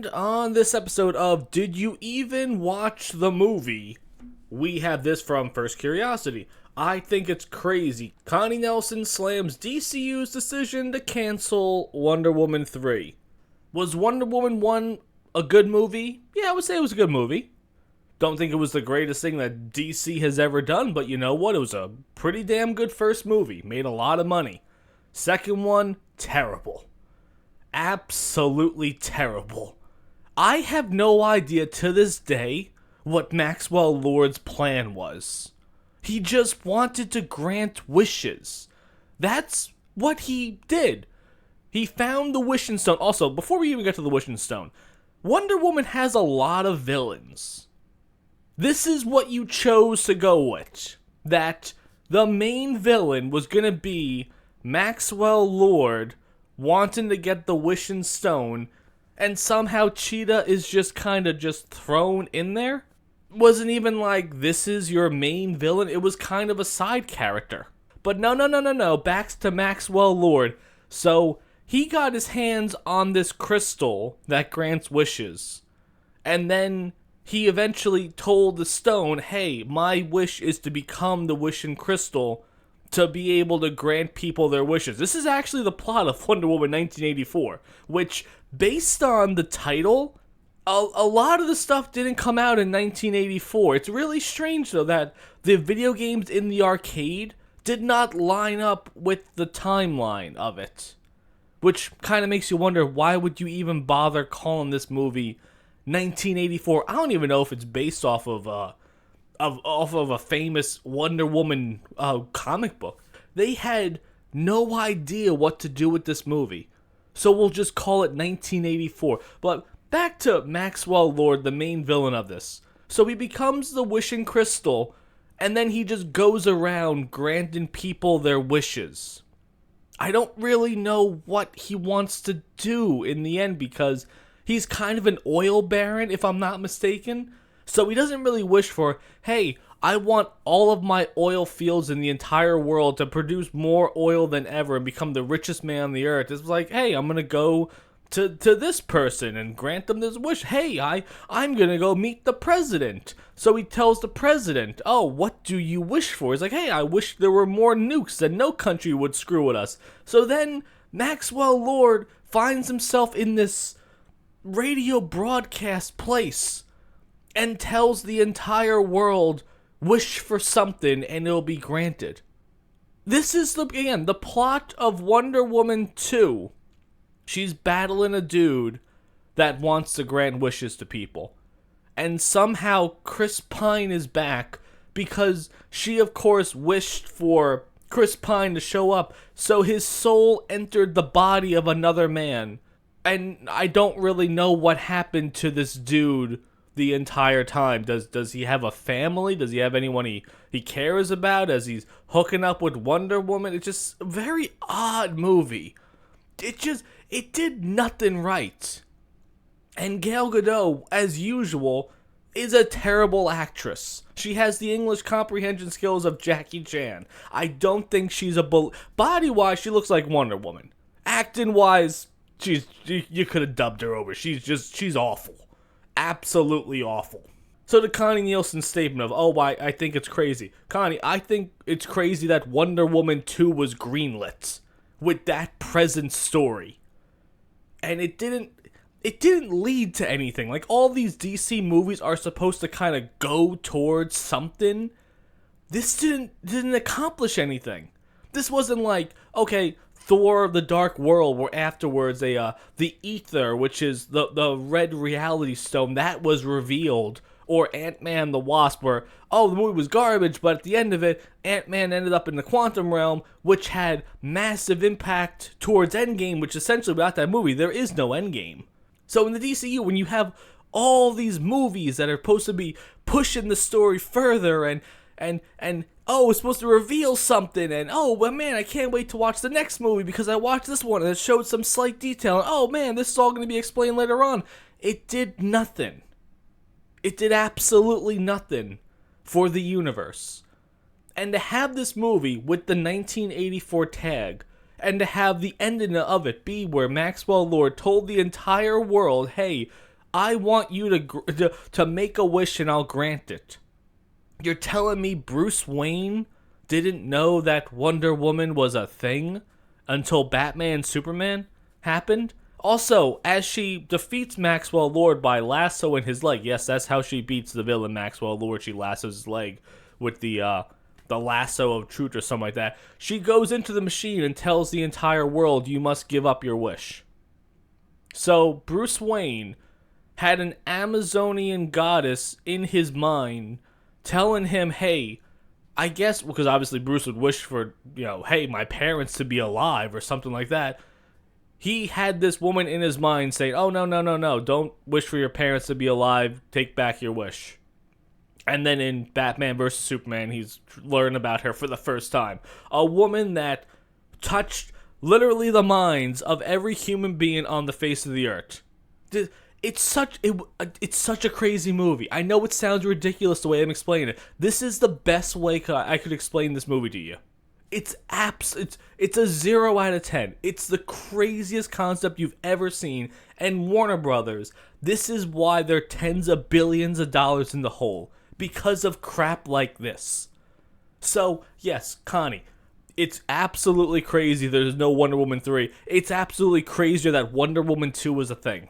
And on this episode of Did You Even Watch the Movie? We have this from First Curiosity. I think it's crazy. Connie Nelson slams DCU's decision to cancel Wonder Woman 3. Was Wonder Woman 1 a good movie? Yeah, I would say it was a good movie. Don't think it was the greatest thing that DC has ever done, but you know what? It was a pretty damn good first movie. Made a lot of money. Second one, terrible. Absolutely terrible. I have no idea to this day what Maxwell Lord's plan was. He just wanted to grant wishes. That's what he did. He found the Wishing Stone. Also, before we even get to the Wishing Stone, Wonder Woman has a lot of villains. This is what you chose to go with. That the main villain was going to be Maxwell Lord wanting to get the Wishing Stone, and somehow Cheetah is just kind of just thrown in there. Wasn't even like, this is your main villain. It was kind of a side character. But no. Back to Maxwell Lord. So he got his hands on this crystal that grants wishes. And then he eventually told the stone, hey, my wish is to become the wishing crystal to be able to grant people their wishes. This is actually the plot of Wonder Woman 1984, which, based on the title, a lot of the stuff didn't come out in 1984. It's really strange, though, that the video games in the arcade did not line up with the timeline of it. Which kind of makes you wonder, why would you even bother calling this movie 1984? I don't even know if it's based off of a famous Wonder Woman comic book. They had no idea what to do with this movie, so we'll just call it 1984. But back to Maxwell Lord, the main villain of this. So he becomes the Wishing Crystal, and then he just goes around granting people their wishes. I don't really know what he wants to do in the end, because he's kind of an oil baron, if I'm not mistaken. So he doesn't really wish for, hey, I want all of my oil fields in the entire world to produce more oil than ever and become the richest man on the earth. It's like, hey, I'm going to go to this person and grant them this wish. Hey, I'm going to go meet the president. So he tells the president, oh, what do you wish for? He's like, hey, I wish there were more nukes and no country would screw with us. So then Maxwell Lord finds himself in this radio broadcast place and tells the entire world, wish for something and it'll be granted. This is, the plot of Wonder Woman 2. She's battling a dude that wants to grant wishes to people. And somehow Chris Pine is back because she, of course, wished for Chris Pine to show up, so his soul entered the body of another man. And I don't really know what happened to this dude the entire time. Does he have a family? Does he have anyone he cares about as he's hooking up with Wonder Woman? It's just a very odd movie. It did nothing right. And Gal Gadot, as usual, is a terrible actress. She has the English comprehension skills of Jackie Chan. I don't think she's body-wise, she looks like Wonder Woman. Acting-wise, you could have dubbed her over. She's awful. Absolutely awful. So to Connie Nielsen's statement of, I think it's crazy. Connie, I think it's crazy that Wonder Woman 2 was greenlit with that present story. And it didn't lead to anything. Like, all these DC movies are supposed to kind of go towards something. This didn't accomplish anything. This wasn't like, okay, Thor: The Dark World, where afterwards the Ether, which is the red reality stone, that was revealed. Or Ant-Man the Wasp, where, the movie was garbage, but at the end of it, Ant-Man ended up in the quantum realm, which had massive impact towards Endgame, which essentially, without that movie, there is no Endgame. So in the DCU, when you have all these movies that are supposed to be pushing the story further, and it's supposed to reveal something, and man, I can't wait to watch the next movie because I watched this one and it showed some slight detail, and man, this is all going to be explained later on. It did nothing. It did absolutely nothing for the universe. And to have this movie with the 1984 tag, and to have the ending of it be where Maxwell Lord told the entire world, hey, I want you to make a wish and I'll grant it. You're telling me Bruce Wayne didn't know that Wonder Woman was a thing until Batman and Superman happened? Also, as she defeats Maxwell Lord by lassoing his leg, yes, that's how she beats the villain Maxwell Lord. She lassos his leg with the lasso of truth or something like that. She goes into the machine and tells the entire world, you must give up your wish. So Bruce Wayne had an Amazonian goddess in his mind telling him, hey, I guess, because obviously Bruce would wish for, hey, my parents to be alive or something like that. He had this woman in his mind saying, oh, no, don't wish for your parents to be alive, take back your wish. And then in Batman vs. Superman, he's learned about her for the first time. A woman that touched literally the minds of every human being on the face of the earth. It's such a crazy movie. I know it sounds ridiculous the way I'm explaining it. This is the best way I could explain this movie to you. It's a 0 out of 10. It's the craziest concept you've ever seen. And Warner Brothers, this is why they're tens of billions of dollars in the hole. Because of crap like this. So, yes, Connie, it's absolutely crazy there's no Wonder Woman 3. It's absolutely crazier that Wonder Woman 2 was a thing.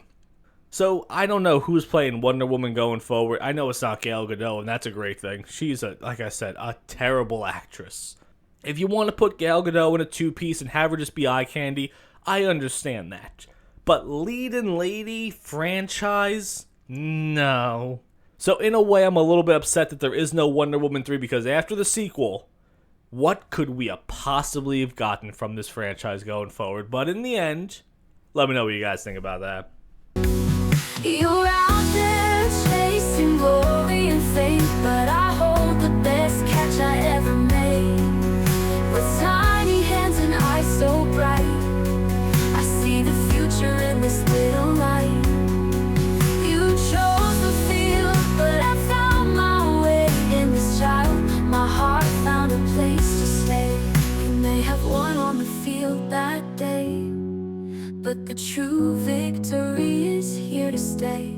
So, I don't know who's playing Wonder Woman going forward. I know it's not Gal Gadot, and that's a great thing. She's, like I said, a terrible actress. If you want to put Gal Gadot in a two-piece and have her just be eye candy, I understand that. But leading lady franchise? No. So in a way, I'm a little bit upset that there is no Wonder Woman 3, because after the sequel, what could we have possibly have gotten from this franchise going forward? But in the end, let me know what you guys think about that. You're out there chasing glory and fame, but I hold the best catch I ever made. With tiny hands and eyes so bright, I see the future in this little light. You chose the field, but I found my way in this child. My heart found a place to stay. You may have won on the field that day, but the true victory is here to stay.